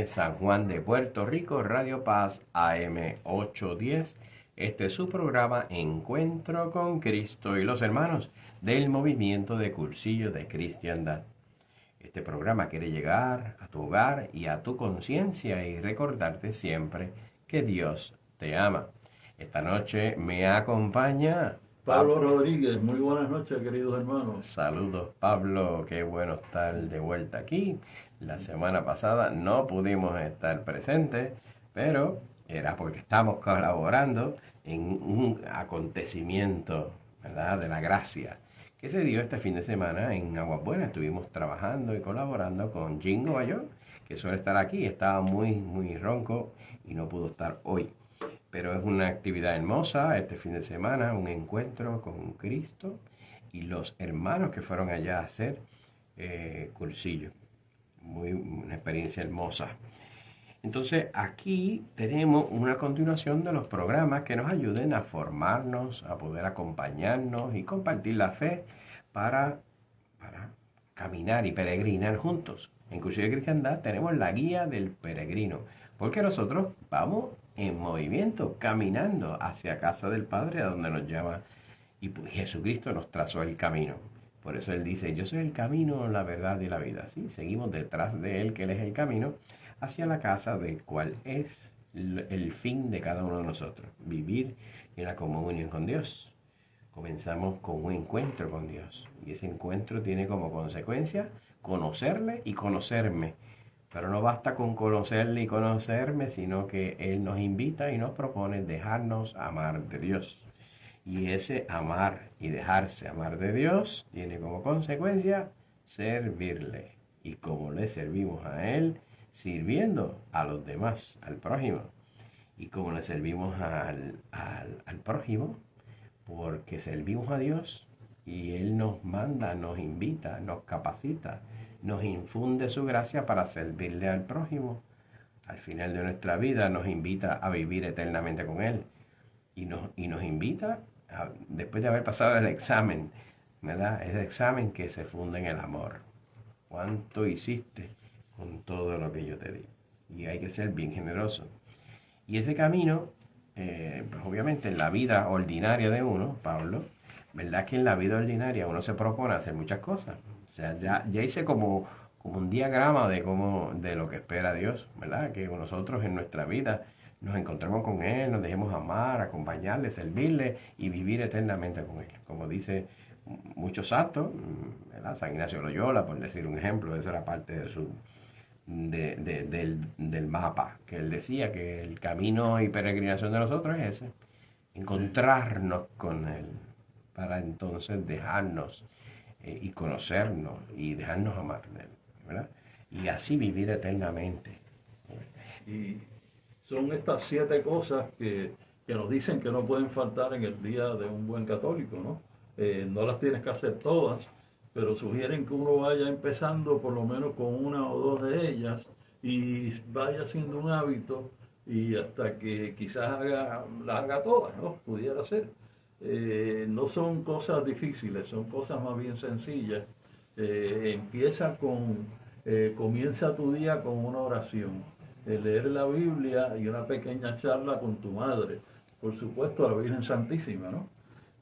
San Juan de Puerto Rico, Radio Paz AM 810. Este es su programa Encuentro con Cristo y los hermanos del movimiento de Cursillo de Cristiandad. Este programa quiere llegar a tu hogar y a tu conciencia y recordarte siempre que Dios te ama. Esta noche me acompaña Pablo Rodríguez. Muy buenas noches, queridos hermanos. Saludos, Pablo, qué bueno estar de vuelta aquí. La semana pasada no pudimos estar presentes, pero era porque estamos colaborando en un acontecimiento, ¿verdad?, de la gracia que se dio este fin de semana en Aguas Buenas. Estuvimos trabajando y colaborando con Jingo Bayón, que suele estar aquí. Estaba muy ronco y no pudo estar hoy. Pero es una actividad hermosa este fin de semana, un encuentro con Cristo y los hermanos que fueron allá a hacer cursillo. Una experiencia hermosa. Entonces aquí tenemos una continuación de los programas que nos ayuden a formarnos, a poder acompañarnos y compartir la fe para caminar y peregrinar juntos. En Cursillo de Cristiandad tenemos la guía del peregrino, porque nosotros vamos en movimiento, caminando hacia casa del Padre, a donde nos llama, y pues Jesucristo nos trazó el camino. Por eso Él dice, yo soy el camino, la verdad y la vida. ¿Sí? Seguimos detrás de Él, que Él es el camino, hacia la casa del cual es el fin de cada uno de nosotros, vivir en la comunión con Dios. Comenzamos con un encuentro con Dios, y ese encuentro tiene como consecuencia conocerle y conocerme. Pero no basta con conocerle y conocerme, sino que Él nos invita y nos propone dejarnos amar de Dios. Y ese amar y dejarse amar de Dios tiene como consecuencia servirle. Y como le servimos a Él, sirviendo a los demás, al prójimo. Y como le servimos al prójimo, porque servimos a Dios y Él nos manda, nos invita, nos capacita, nos infunde su gracia para servirle al prójimo. Al final de nuestra vida nos invita a vivir eternamente con Él y nos invita, después de haber pasado el examen, ¿verdad? Ese examen que se funda en el amor. ¿Cuánto hiciste con todo lo que yo te di? Y hay que ser bien generoso. Y ese camino, pues obviamente en la vida ordinaria de uno, Pablo, ¿verdad que en la vida ordinaria uno se propone hacer muchas cosas? O sea, ya hice como un diagrama de lo que espera Dios, ¿verdad? Que nosotros en nuestra vida nos encontremos con Él, nos dejemos amar, acompañarle, servirle y vivir eternamente con Él. Como dice muchos santos, ¿verdad? San Ignacio de Loyola, por decir un ejemplo, esa era parte de su del mapa, que él decía que el camino y peregrinación de nosotros es ese, encontrarnos con Él, para entonces dejarnos y conocernos y dejarnos amar de Él, ¿verdad? Y así vivir eternamente. Y son estas 7 cosas que nos dicen que no pueden faltar en el día de un buen católico, ¿no? No las tienes que hacer todas, pero sugieren que uno vaya empezando por lo menos con una o dos de ellas y vaya haciendo un hábito y hasta que quizás las haga todas, ¿no? Pudiera ser. No son cosas difíciles, son cosas más bien sencillas. Comienza tu día con una oración, leer la Biblia y una pequeña charla con tu madre, por supuesto la Virgen Santísima, ¿no?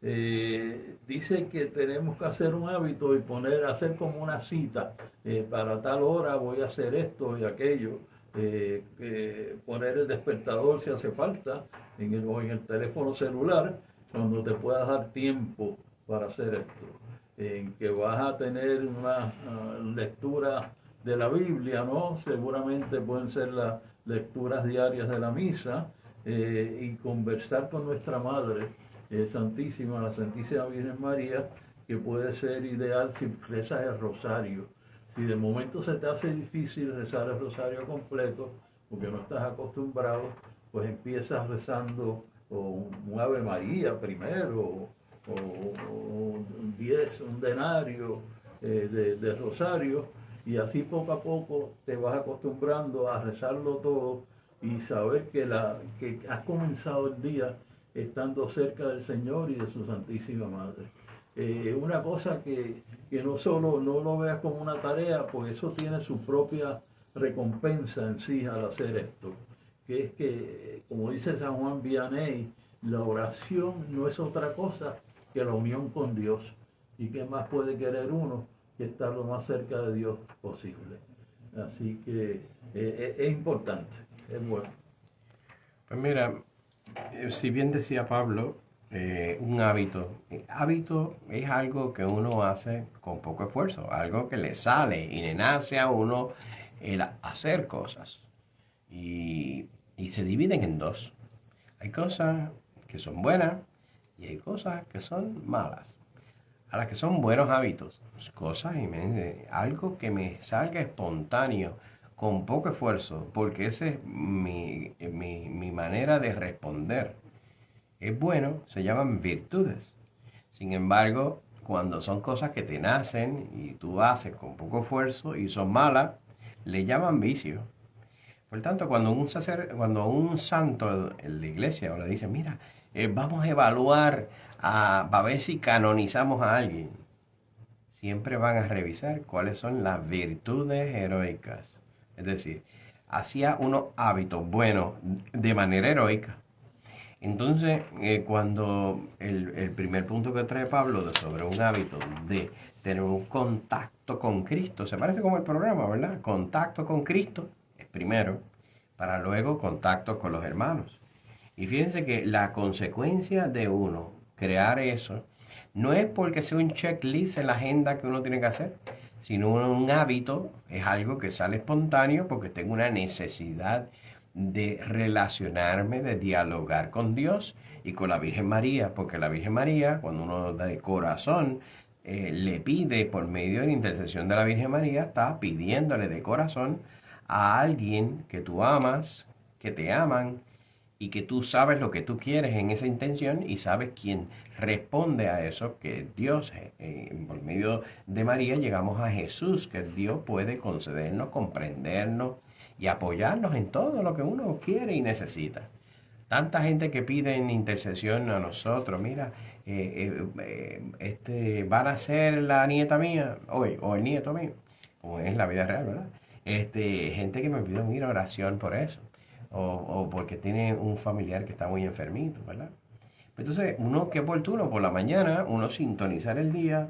Dice que tenemos que hacer un hábito y hacer como una cita, para tal hora voy a hacer esto y aquello, poner el despertador si hace falta, en el teléfono celular, cuando te puedas dar tiempo para hacer esto, en que vas a tener una lectura de la Biblia, ¿no? Seguramente pueden ser las lecturas diarias de la misa, y conversar con nuestra Madre Santísima, la Santísima Virgen María, que puede ser ideal si rezas el rosario. Si de momento se te hace difícil rezar el rosario completo, porque no estás acostumbrado, pues empiezas rezando un Ave María primero, o 10, un denario de rosario, y así poco a poco te vas acostumbrando a rezarlo todo y saber que has comenzado el día estando cerca del Señor y de su Santísima Madre. Una cosa que no solo no lo veas como una tarea, pues eso tiene su propia recompensa en sí al hacer esto, que es que, como dice San Juan Vianney, la oración no es otra cosa que la unión con Dios. ¿Y qué más puede querer uno que estar lo más cerca de Dios posible? Así que es importante, es bueno. Pues mira, si bien decía Pablo, un hábito. Hábito es algo que uno hace con poco esfuerzo, algo que le sale y le nace a uno el hacer cosas. Y se dividen en dos. Hay cosas que son buenas y hay cosas que son malas. A las que son buenos hábitos, cosas, algo que me salga espontáneo, con poco esfuerzo, porque esa es mi manera de responder. Es bueno, se llaman virtudes. Sin embargo, cuando son cosas que te nacen y tú haces con poco esfuerzo y son malas, le llaman vicio. Por tanto, cuando un santo en la iglesia ahora dice, mira, vamos a evaluar para ver si canonizamos a alguien, siempre van a revisar cuáles son las virtudes heroicas. Es decir, hacía unos hábitos buenos de manera heroica. Entonces, cuando el primer punto que trae Pablo sobre un hábito de tener un contacto con Cristo, se parece como el programa, ¿verdad? Contacto con Cristo es primero, para luego contacto con los hermanos. Y fíjense que la consecuencia de uno crear eso no es porque sea un checklist en la agenda que uno tiene que hacer, sino un hábito, es algo que sale espontáneo porque tengo una necesidad de relacionarme, de dialogar con Dios y con la Virgen María, porque la Virgen María, cuando uno de corazón le pide por medio de la intercesión de la Virgen María, está pidiéndole de corazón a alguien que tú amas, que te aman y que tú sabes lo que tú quieres en esa intención y sabes quién responde a eso, que Dios, por medio de María llegamos a Jesús, que Dios puede concedernos, comprendernos y apoyarnos en todo lo que uno quiere y necesita. Tanta gente que pide en intercesión a nosotros, mira, van a ser la nieta mía hoy, o el nieto mío, como es la vida real, ¿verdad? Gente que me pide, mira, oración por eso, o porque tiene un familiar que está muy enfermito, ¿verdad? Entonces, uno, qué oportuno, por la mañana, uno sintonizar el día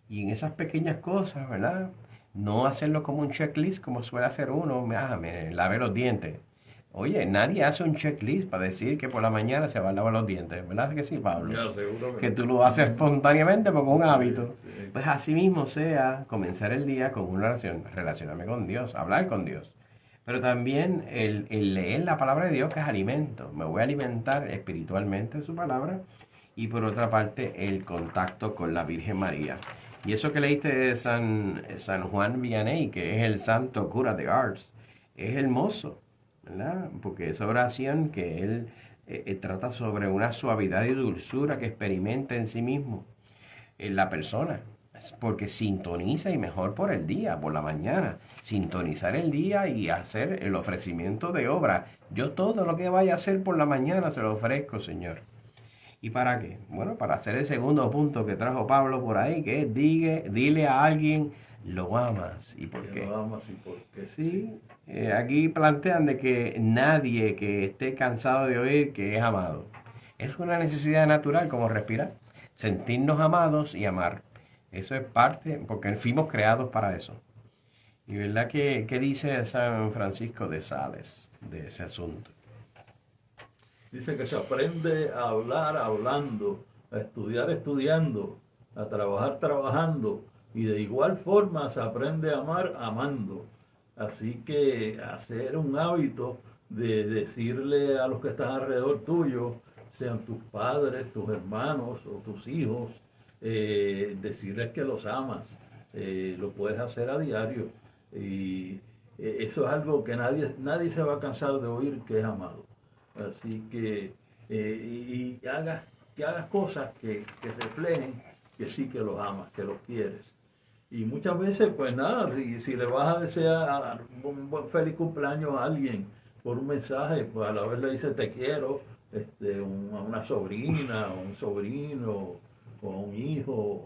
y en esas pequeñas cosas, ¿verdad? No hacerlo como un checklist como suele hacer uno, me lave los dientes. Oye, nadie hace un checklist para decir que por la mañana se va a lavar los dientes, ¿verdad que sí, Pablo? Ya, seguro Que que tú lo haces espontáneamente porque es un hábito. sí, sí. Pues así mismo sea comenzar el día con una oración, relacionarme con Dios, hablar con Dios. Pero también el leer la palabra de Dios, que es alimento. Me voy a alimentar espiritualmente de su palabra. Y por otra parte, el contacto con la Virgen María. Y eso que leíste de San Juan Vianney, que es el santo cura de Ars, es hermoso, ¿verdad? Porque esa oración que él trata sobre una suavidad y dulzura que experimenta en sí mismo, en la persona. Porque sintoniza y mejor por el día, por la mañana. Sintonizar el día y hacer el ofrecimiento de obra. Yo todo lo que vaya a hacer por la mañana se lo ofrezco, Señor. ¿Y para qué? Bueno, para hacer el segundo punto que trajo Pablo por ahí, que es dile a alguien, lo amas. ¿Y por Que qué? lo amas y por qué. Sí, aquí plantean de que nadie que esté cansado de oír que es amado. Es una necesidad natural como respirar, sentirnos amados y amar. Eso es parte, porque fuimos creados para eso. Y verdad que, ¿qué dice San Francisco de Sales de ese asunto? Dice que se aprende a hablar hablando, a estudiar estudiando, a trabajar trabajando y de igual forma se aprende a amar amando. Así que hacer un hábito de decirle a los que están alrededor tuyo, sean tus padres, tus hermanos o tus hijos, decirles que los amas. Lo puedes hacer a diario y eso es algo que nadie se va a cansar de oír que es amado. Así que, que hagas cosas que reflejen que sí que los amas, que los quieres. Y muchas veces, pues nada, si le vas a desear un buen feliz cumpleaños a alguien por un mensaje, pues a la vez le dice te quiero, a una sobrina, o un sobrino, o a un hijo,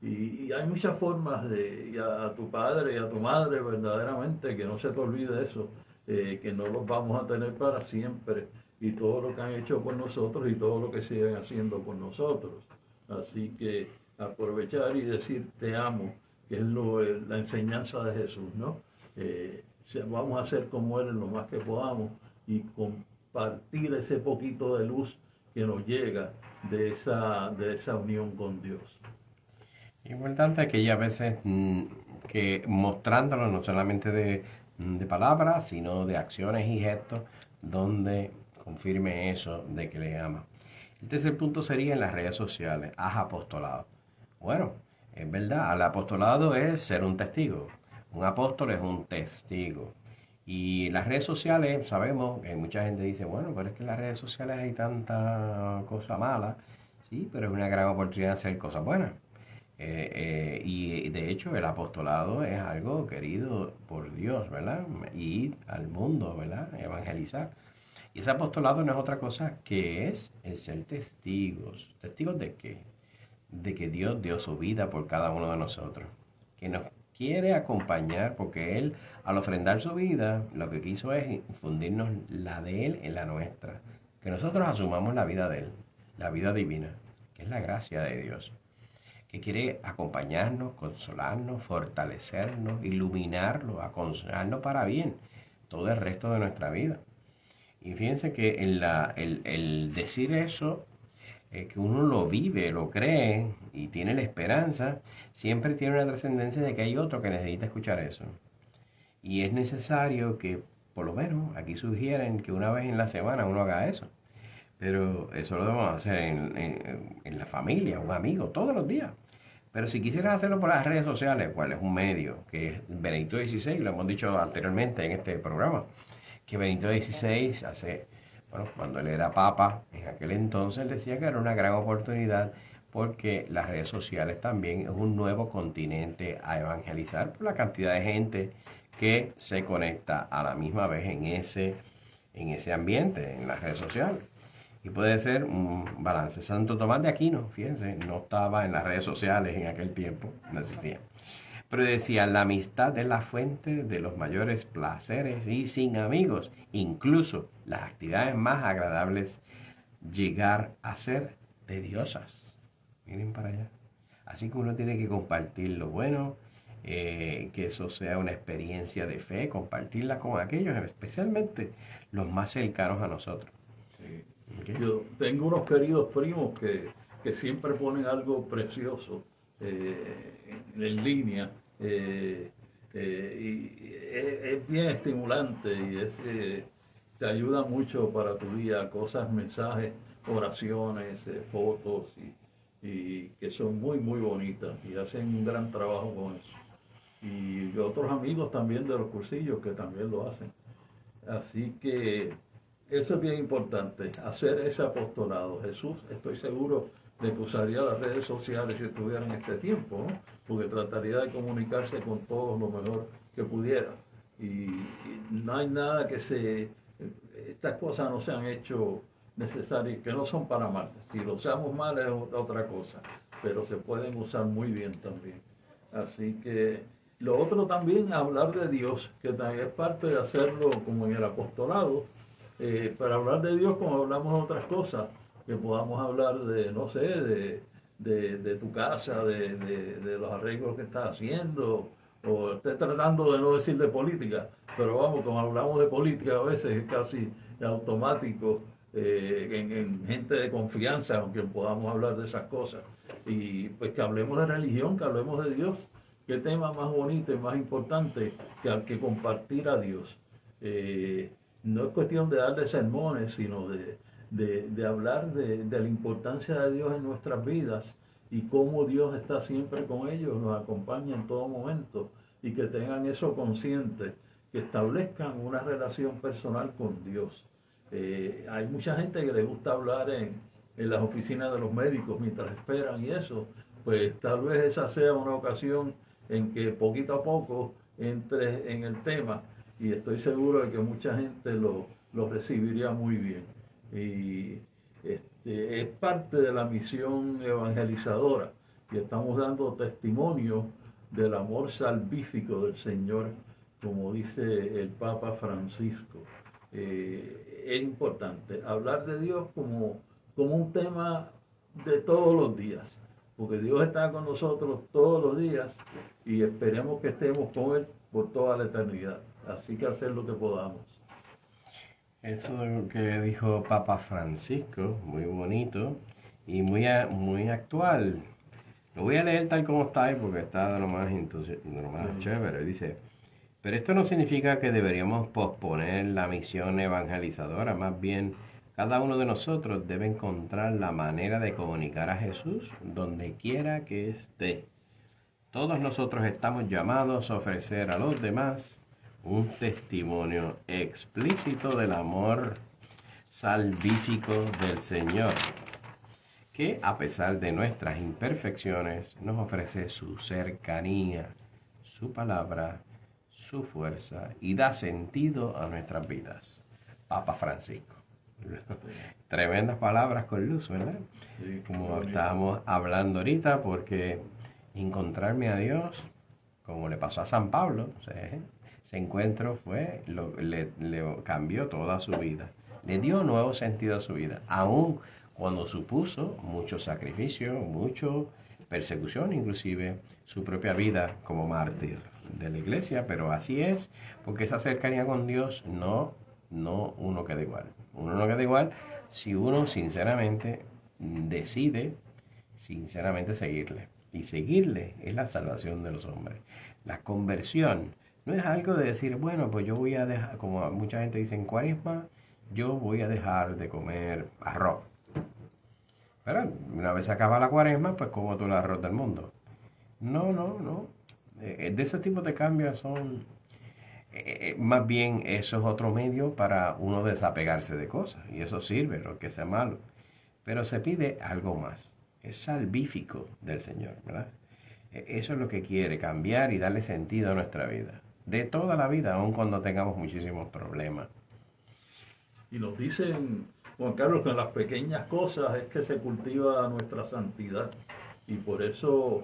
Y hay muchas formas de, y a tu padre y a tu madre verdaderamente, que no se te olvide eso, que no los vamos a tener para siempre, y todo lo que han hecho por nosotros y todo lo que siguen haciendo por nosotros. Así que aprovechar y decir te amo, que es la enseñanza de Jesús, ¿no? Vamos a ser como Él en lo más que podamos y compartir ese poquito de luz que nos llega de esa unión con Dios. Importante que ella a veces que mostrándolo no solamente de palabras, sino de acciones y gestos donde confirme eso de que le ama. El tercer punto sería en las redes sociales. Haz apostolado. Bueno, es verdad, el apostolado es ser un testigo. Un apóstol es un testigo. Y en las redes sociales sabemos que mucha gente dice, bueno, pero es que en las redes sociales hay tanta cosa mala. Sí, pero es una gran oportunidad de hacer cosas buenas. Y de hecho el apostolado es algo querido por Dios, ¿verdad? Ir al mundo, ¿verdad? Evangelizar. Y ese apostolado no es otra cosa que es el ser testigos. ¿Testigos de qué? De que Dios dio su vida por cada uno de nosotros. Que nos quiere acompañar porque Él, al ofrendar su vida, lo que quiso es infundirnos la de Él en la nuestra. Que nosotros asumamos la vida de Él, la vida divina, que es la gracia de Dios. Que quiere acompañarnos, consolarnos, fortalecernos, iluminarnos, aconsejarnos para bien todo el resto de nuestra vida. Y fíjense que el decir eso, que uno lo vive, lo cree y tiene la esperanza, siempre tiene una trascendencia de que hay otro que necesita escuchar eso. Y es necesario que, por lo menos, aquí sugieren que una vez en la semana uno haga eso. Pero eso lo debemos hacer en la familia, un amigo, todos los días. Pero si quisieras hacerlo por las redes sociales, ¿cuál es un medio? Que es Benedicto XVI, lo hemos dicho anteriormente en este programa, que Benedicto XVI bueno, cuando él era papa, en aquel entonces decía que era una gran oportunidad porque las redes sociales también es un nuevo continente a evangelizar por la cantidad de gente que se conecta a la misma vez en ese ambiente, en las redes sociales. Y puede ser un balance. Santo Tomás de Aquino, fíjense, no estaba en las redes sociales en aquel tiempo, no existía. Pero decía, la amistad es la fuente de los mayores placeres y sin amigos, incluso las actividades más agradables llegar a ser tediosas. Miren para allá. Así que uno tiene que compartir lo bueno, que eso sea una experiencia de fe, compartirla con aquellos, especialmente los más cercanos a nosotros. Sí. ¿Okay? Yo tengo unos queridos primos que siempre ponen algo precioso en línea y es bien estimulante y te ayuda mucho para tu día, cosas, mensajes, oraciones, fotos y que son muy muy bonitas y hacen un gran trabajo con eso. Y otros amigos también de los cursillos que también lo hacen. Así que eso es bien importante, hacer ese apostolado. Jesús, estoy seguro de que usaría las redes sociales si estuviera en este tiempo, ¿no? Porque trataría de comunicarse con todos lo mejor que pudiera. Y no hay nada estas cosas no se han hecho necesarias, que no son para mal. Si lo usamos mal es otra cosa, pero se pueden usar muy bien también. Así que lo otro también, hablar de Dios, que también es parte de hacerlo como en el apostolado, para hablar de Dios como hablamos de otras cosas, que podamos hablar de, no sé, de tu casa, de los arreglos que estás haciendo, o estoy tratando de no decir de política, pero vamos, como hablamos de política a veces es casi automático en gente de confianza, aunque podamos hablar de esas cosas. Y pues que hablemos de religión, que hablemos de Dios. ¿Qué tema más bonito y más importante que compartir a Dios? No es cuestión de darle sermones, sino de hablar de la importancia de Dios en nuestras vidas y cómo Dios está siempre con ellos, nos acompaña en todo momento y que tengan eso consciente, que establezcan una relación personal con Dios. Hay mucha gente que le gusta hablar en las oficinas de los médicos mientras esperan y eso, pues tal vez esa sea una ocasión en que poquito a poco entre en el tema y estoy seguro de que mucha gente lo recibiría muy bien. Y es parte de la misión evangelizadora y estamos dando testimonio del amor salvífico del Señor, como dice el Papa Francisco. Es importante hablar de Dios como un tema de todos los días, porque Dios está con nosotros todos los días y esperemos que estemos con Él por toda la eternidad. Así que hacer lo que podamos. Eso que dijo Papa Francisco, muy bonito y muy actual. Lo voy a leer tal como está ahí porque está de lo más chévere. Dice, pero esto no significa que deberíamos posponer la misión evangelizadora, más bien cada uno de nosotros debe encontrar la manera de comunicar a Jesús donde quiera que esté. Todos nosotros estamos llamados a ofrecer a los demás un testimonio explícito del amor salvífico del Señor, que a pesar de nuestras imperfecciones nos ofrece su cercanía, su palabra, su fuerza y da sentido a nuestras vidas. Papa Francisco. Tremendas palabras con luz, ¿verdad? Sí, como estábamos hablando ahorita, porque encontrarme a Dios, como le pasó a San Pablo, ese encuentro le cambió toda su vida, le dio nuevo sentido a su vida, aun cuando supuso mucho sacrificio, mucho persecución, inclusive su propia vida como mártir de la iglesia, pero así es, porque esa cercanía con Dios no uno queda igual. Uno no queda igual si uno sinceramente decide seguirle. Y seguirle es la salvación de los hombres. La conversión no es algo de decir, bueno, pues yo voy a dejar, como mucha gente dice en Cuaresma, yo voy a dejar de comer arroz. Pero una vez se acaba la Cuaresma, pues como todo el arroz del mundo. No. De ese tipo de cambios son... más bien eso es otro medio para uno desapegarse de cosas y eso sirve, lo que sea malo, pero se pide algo más, es salvífico del Señor, ¿verdad? Eso es lo que quiere, cambiar y darle sentido a nuestra vida, de toda la vida, aun cuando tengamos muchísimos problemas. Y nos dicen, Juan Carlos, que en las pequeñas cosas es que se cultiva nuestra santidad y por eso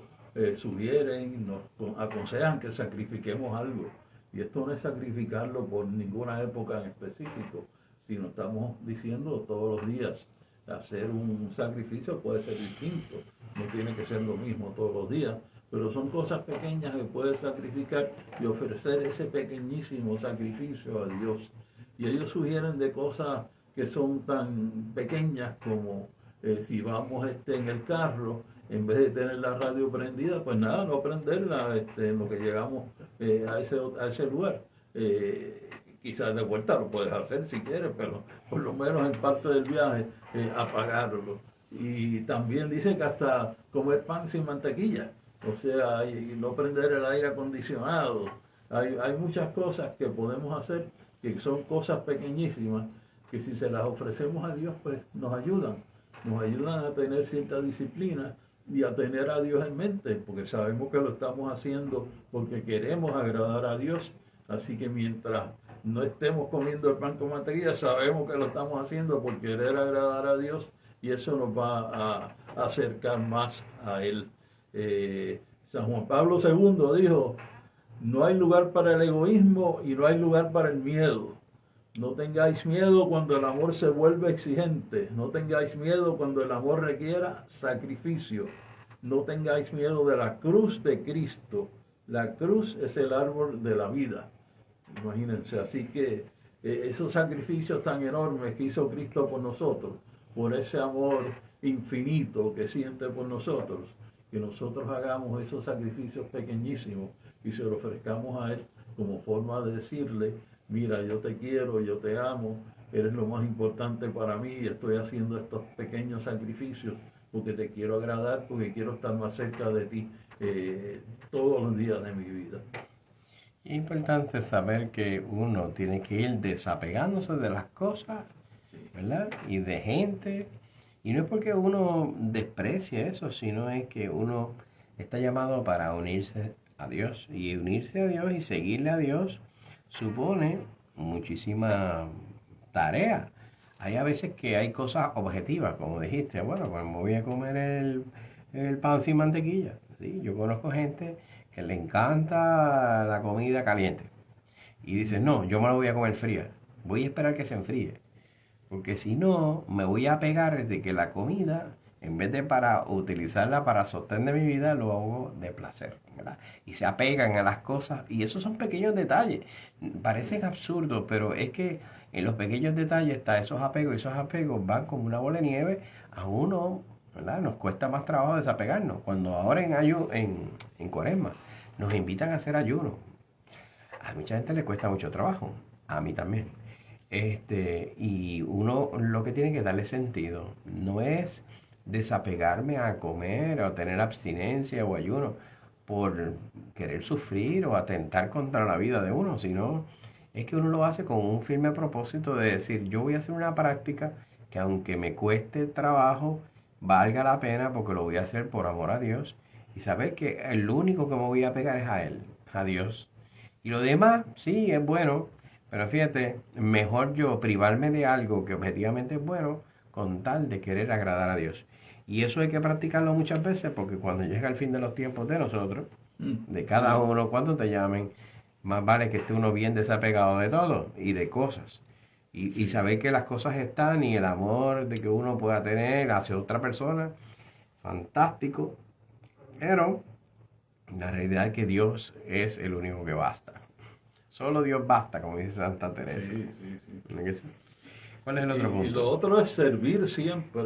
sugieren, nos aconsejan que sacrifiquemos algo. Y esto no es sacrificarlo por ninguna época en específico, sino estamos diciendo todos los días. Hacer un sacrificio puede ser distinto, no tiene que ser lo mismo todos los días, pero son cosas pequeñas que puedes sacrificar y ofrecer ese pequeñísimo sacrificio a Dios. Y ellos sugieren de cosas que son tan pequeñas como si vamos en el carro, en vez de tener la radio prendida, pues nada, no prenderla en lo que llegamos a ese lugar. Quizás de vuelta lo puedes hacer si quieres, pero por lo menos en parte del viaje apagarlo. Y también dice que hasta comer pan sin mantequilla, o sea, y no prender el aire acondicionado. Hay muchas cosas que podemos hacer que son cosas pequeñísimas que si se las ofrecemos a Dios, pues nos ayudan a tener cierta disciplina y a tener a Dios en mente, porque sabemos que lo estamos haciendo porque queremos agradar a Dios. Así que mientras no estemos comiendo el pan con mantequilla, sabemos que lo estamos haciendo por querer agradar a Dios y eso nos va a acercar más a Él. San Juan Pablo II dijo, no hay lugar para el egoísmo y no hay lugar para el miedo. No tengáis miedo cuando el amor se vuelve exigente. No tengáis miedo cuando el amor requiera sacrificio. No tengáis miedo de la cruz de Cristo. La cruz es el árbol de la vida. Imagínense, así que esos sacrificios tan enormes que hizo Cristo por nosotros, por ese amor infinito que siente por nosotros, que nosotros hagamos esos sacrificios pequeñísimos y se los ofrezcamos a Él como forma de decirle, mira, yo te quiero, yo te amo, eres lo más importante para mí y estoy haciendo estos pequeños sacrificios porque te quiero agradar, porque quiero estar más cerca de ti todos los días de mi vida. Es importante saber que uno tiene que ir desapegándose de las cosas, ¿verdad? Y de gente. Y no es porque uno desprecie eso, sino es que uno está llamado para unirse a Dios. Y unirse a Dios y seguirle a Dios supone muchísima tarea. Hay a veces que hay cosas objetivas, como dijiste, bueno, pues me voy a comer el pan sin mantequilla. ¿Sí? Yo conozco gente que le encanta la comida caliente y dice, no, yo me la voy a comer fría, voy a esperar que se enfríe, porque si no, me voy a pegar de que la comida, en vez de para utilizarla para sostén de mi vida, lo hago de placer, ¿verdad? Y se apegan a las cosas, y esos son pequeños detalles. Parecen absurdos, pero es que en los pequeños detalles está esos apegos, y esos apegos van como una bola de nieve a uno, ¿verdad? Nos cuesta más trabajo desapegarnos. Cuando ahora en Cuaresma nos invitan a hacer ayuno, a mucha gente le cuesta mucho trabajo, a mí también. Y uno lo que tiene que darle sentido no es desapegarme a comer o a tener abstinencia o ayuno por querer sufrir o atentar contra la vida de uno, sino es que uno lo hace con un firme propósito de decir, yo voy a hacer una práctica que aunque me cueste trabajo, valga la pena porque lo voy a hacer por amor a Dios y saber que el único que me voy a pegar es a Él, a Dios. Y lo demás, sí, es bueno, pero fíjate, mejor yo privarme de algo que objetivamente es bueno con tal de querer agradar a Dios. Y eso hay que practicarlo muchas veces porque cuando llega el fin de los tiempos de nosotros, de cada uno, cuando te llamen, más vale que esté uno bien desapegado de todo y de cosas. Y saber que las cosas están y el amor de que uno pueda tener hacia otra persona, fantástico. Pero la realidad es que Dios es el único que basta. Solo Dios basta, como dice Santa Teresa. Sí, sí, sí. ¿No es que sí? ¿Cuál es el otro punto? Y lo otro es servir siempre,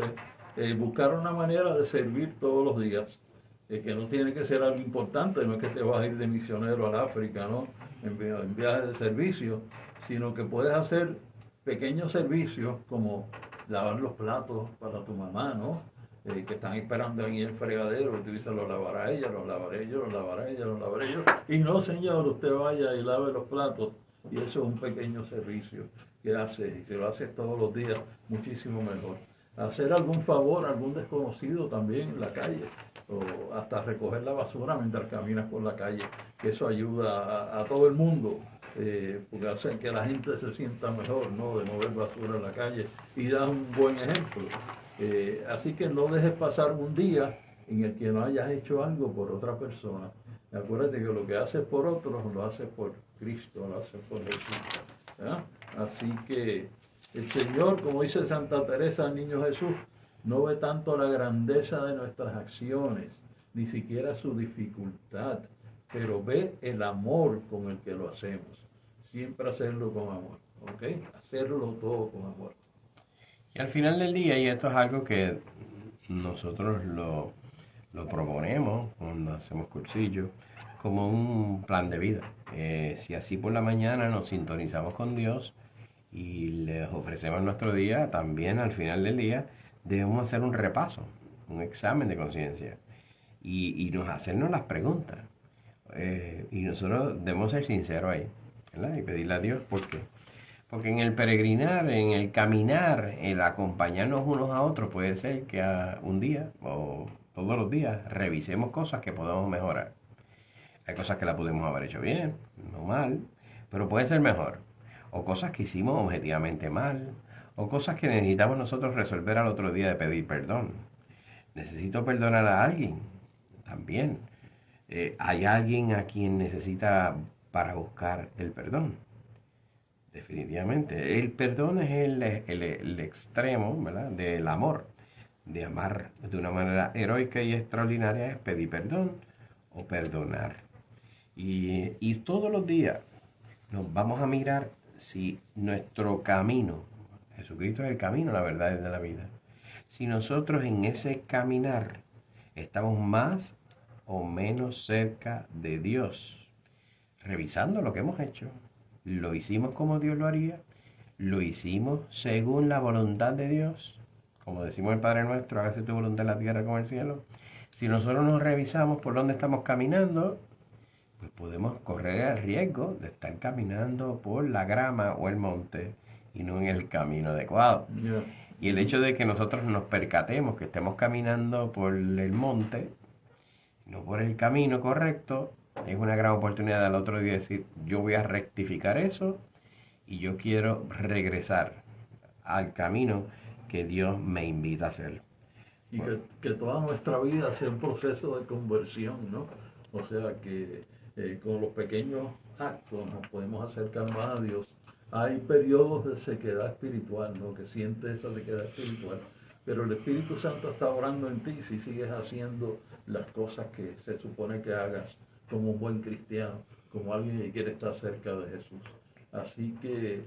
buscar una manera de servir todos los días, que no tiene que ser algo importante, no es que te vas a ir de misionero al África, ¿no? En viajes de servicio, sino que puedes hacer pequeños servicios como lavar los platos para tu mamá, ¿no? Que están esperando ahí en el fregadero, y tú dices, lo lavará ella, lo lavaré yo, lo lavaré ella, lo lavaré yo. Y no, señor, usted vaya y lave los platos. Y eso es un pequeño servicio que haces, y si lo haces todos los días, muchísimo mejor. Hacer algún favor a algún desconocido también en la calle, o hasta recoger la basura mientras caminas por la calle, que eso ayuda a todo el mundo, porque hace que la gente se sienta mejor, ¿no? De no ver basura en la calle, y da un buen ejemplo. Así que no dejes pasar un día en el que no hayas hecho algo por otra persona. Acuérdate que lo que haces por otros lo haces por Cristo, lo haces por Jesús. ¿Ya? Así que el Señor, como dice Santa Teresa al Niño Jesús, no ve tanto la grandeza de nuestras acciones, ni siquiera su dificultad, pero ve el amor con el que lo hacemos. Siempre hacerlo con amor, ¿ok? Hacerlo todo con amor. Y al final del día, y esto es algo que nosotros lo proponemos cuando hacemos cursillos, como un plan de vida. Si así por la mañana nos sintonizamos con Dios y les ofrecemos nuestro día, también al final del día debemos hacer un repaso, un examen de conciencia y nos hacernos las preguntas. Y nosotros debemos ser sinceros ahí, ¿verdad? Y pedirle a Dios por qué. Porque en el peregrinar, en el caminar, el acompañarnos unos a otros, puede ser que un día o todos los días revisemos cosas que podemos mejorar. Hay cosas que la pudimos haber hecho bien, no mal, pero puede ser mejor. O cosas que hicimos objetivamente mal, o cosas que necesitamos nosotros resolver al otro día de pedir perdón. Necesito perdonar a alguien, también. Hay alguien a quien necesita para buscar el perdón. Definitivamente. El perdón es el extremo, ¿verdad?, del amor. De amar de una manera heroica y extraordinaria es pedir perdón o perdonar. Y todos los días nos vamos a mirar si nuestro camino, Jesucristo es el camino, la verdad es de la vida, si nosotros en ese caminar estamos más o menos cerca de Dios, revisando lo que hemos hecho. ¿Lo hicimos como Dios lo haría? ¿Lo hicimos según la voluntad de Dios? Como decimos el Padre Nuestro, hágase tu voluntad en la tierra como en el cielo. Si nosotros nos revisamos por dónde estamos caminando, pues podemos correr el riesgo de estar caminando por la grama o el monte y no en el camino adecuado. Yeah. Y el hecho de que nosotros nos percatemos que estemos caminando por el monte, no por el camino correcto, es una gran oportunidad al otro día decir, yo voy a rectificar eso y yo quiero regresar al camino que Dios me invita a hacer. y que toda nuestra vida sea un proceso de conversión, ¿no? O sea que con los pequeños actos nos podemos acercar más a Dios. Hay periodos de sequedad espiritual, ¿no? Que sientes esa sequedad espiritual, pero el Espíritu Santo está orando en ti si sigues haciendo las cosas que se supone que hagas como un buen cristiano, como alguien que quiere estar cerca de Jesús. Así que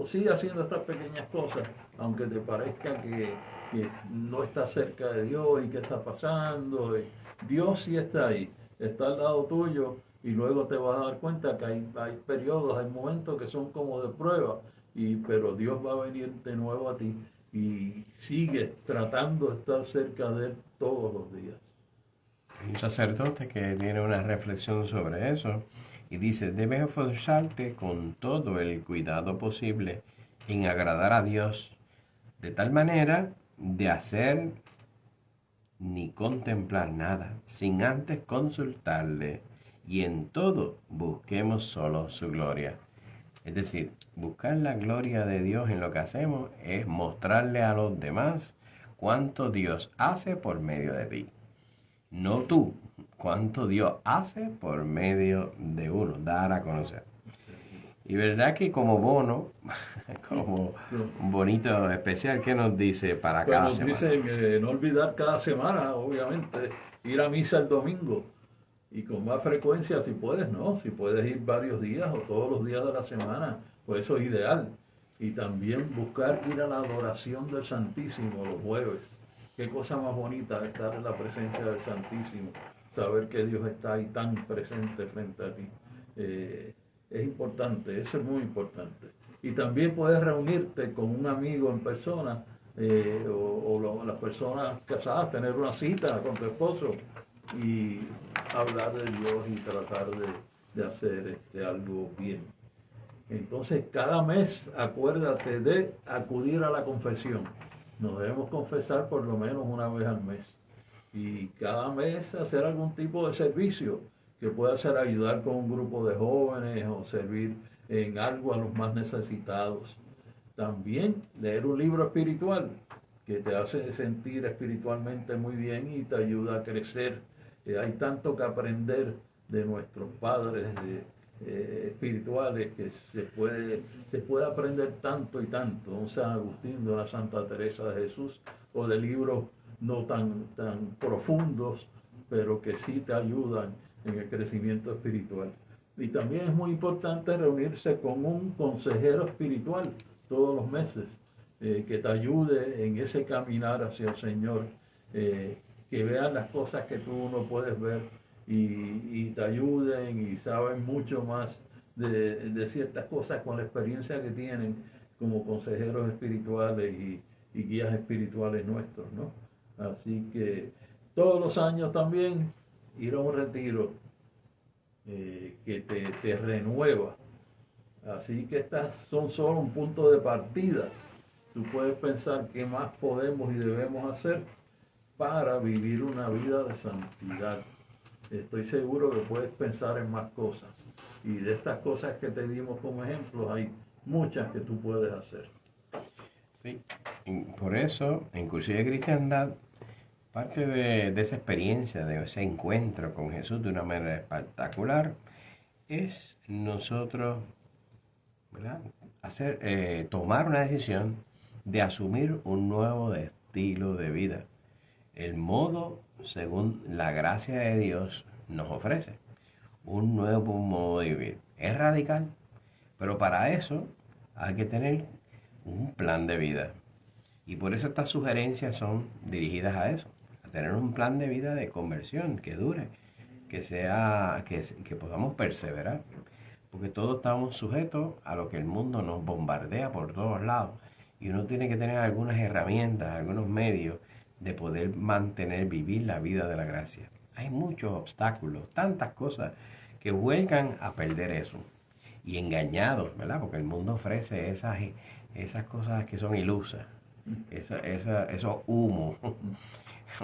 sigue haciendo estas pequeñas cosas, aunque te parezca que no estás cerca de Dios y qué está pasando. Dios sí está ahí, está al lado tuyo, y luego te vas a dar cuenta que hay periodos, hay momentos que son como de prueba, pero Dios va a venir de nuevo a ti y sigues tratando de estar cerca de Él todos los días. Hay un sacerdote que tiene una reflexión sobre eso y dice, debes esforzarte con todo el cuidado posible en agradar a Dios, de tal manera de hacer ni contemplar nada, sin antes consultarle, y en todo busquemos solo su gloria. Es decir, buscar la gloria de Dios en lo que hacemos es mostrarle a los demás cuánto Dios hace por medio de ti. No tú, cuánto Dios hace por medio de uno, dar a conocer. Y verdad que como bono, como un bonito especial, ¿qué nos dice para Pues cada nos semana? dicen no olvidar cada semana, obviamente, ir a misa el domingo. Y con más frecuencia, si puedes, ¿no? Si puedes ir varios días o todos los días de la semana, pues eso es ideal. Y también buscar ir a la adoración del Santísimo los jueves. Qué cosa más bonita estar en la presencia del Santísimo, saber que Dios está ahí tan presente frente a ti. Es importante, eso es muy importante. Y también puedes reunirte con un amigo en persona, las personas casadas, tener una cita con tu esposo y hablar de Dios y tratar de hacer algo bien. Entonces, cada mes acuérdate de acudir a la confesión. Nos debemos confesar por lo menos una vez al mes. Y cada mes hacer algún tipo de servicio, que pueda ser ayudar con un grupo de jóvenes o servir en algo a los más necesitados. También leer un libro espiritual que te hace sentir espiritualmente muy bien y te ayuda a crecer. Hay tanto que aprender de nuestros padres espirituales, que se puede aprender tanto y tanto, de un San Agustín, de una Santa Teresa de Jesús, o de libros no tan profundos, pero que sí te ayudan en el crecimiento espiritual. Y también es muy importante reunirse con un consejero espiritual todos los meses, que te ayude en ese caminar hacia el Señor, que vean las cosas que tú no puedes ver y te ayuden y saben mucho más de ciertas cosas con la experiencia que tienen como consejeros espirituales y guías espirituales nuestros, ¿no? Así que todos los años también ir a un retiro que te renueva. Así que estas son solo un punto de partida. Tú puedes pensar qué más podemos y debemos hacer para vivir una vida de santidad. Estoy seguro que puedes pensar en más cosas. Y de estas cosas que te dimos como ejemplos, hay muchas que tú puedes hacer. Sí. Por eso, en Cursillo de Cristiandad, parte de esa experiencia, de ese encuentro con Jesús de una manera espectacular, es nosotros, ¿verdad?, tomar una decisión de asumir un nuevo estilo de vida, el modo según la gracia de Dios nos ofrece, un nuevo modo de vivir. Es radical, pero para eso hay que tener un plan de vida. Y por eso estas sugerencias son dirigidas a eso, a tener un plan de vida de conversión que dure, que podamos perseverar. Porque todos estamos sujetos a lo que el mundo nos bombardea por todos lados. Y uno tiene que tener algunas herramientas, algunos medios de poder vivir la vida de la gracia. Hay muchos obstáculos, tantas cosas que vuelcan a perder eso. Y engañados, ¿verdad? Porque el mundo ofrece esas cosas que son ilusas, esos humos.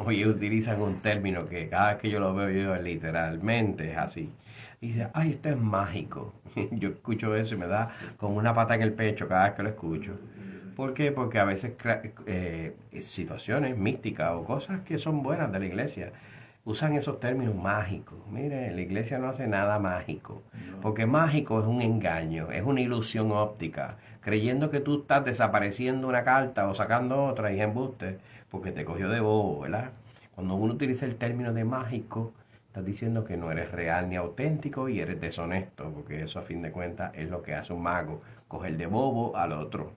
Hoy utilizan un término que cada vez que yo lo veo, yo literalmente es así. Dice, ay, esto es mágico. Yo escucho eso y me da como una pata en el pecho cada vez que lo escucho. ¿Por qué? Porque a veces situaciones místicas o cosas que son buenas de la iglesia usan esos términos mágicos. Mire, la iglesia no hace nada mágico, No. porque mágico es un engaño, es una ilusión óptica, creyendo que tú estás desapareciendo una carta o sacando otra y es embuste, porque te cogió de bobo, ¿verdad? Cuando uno utiliza el término de mágico, estás diciendo que no eres real ni auténtico y eres deshonesto, porque eso a fin de cuentas es lo que hace un mago, coger de bobo al otro.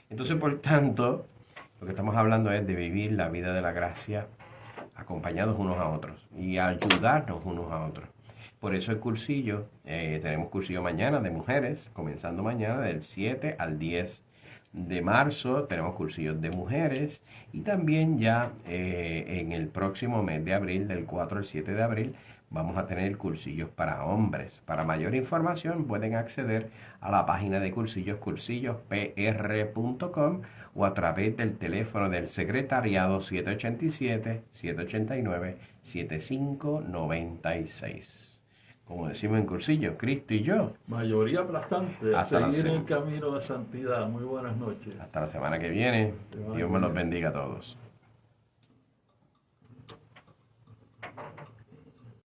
Entonces, por tanto, lo que estamos hablando es de vivir la vida de la gracia acompañados unos a otros y ayudarnos unos a otros. Por eso el cursillo, tenemos cursillo mañana de mujeres, comenzando mañana del 7 al 10 de marzo, tenemos cursillos de mujeres y también ya en el próximo mes de abril, del 4 al 7 de abril, vamos a tener cursillos para hombres. Para mayor información pueden acceder a la página de cursillos, cursillospr.com o a través del teléfono del secretariado 787-789-7596. Como decimos en cursillo, Cristo y yo. Mayoría aplastante. Hasta Seguir la en el camino de santidad. Muy buenas noches. Hasta la semana que viene. Dios me los bendiga a todos.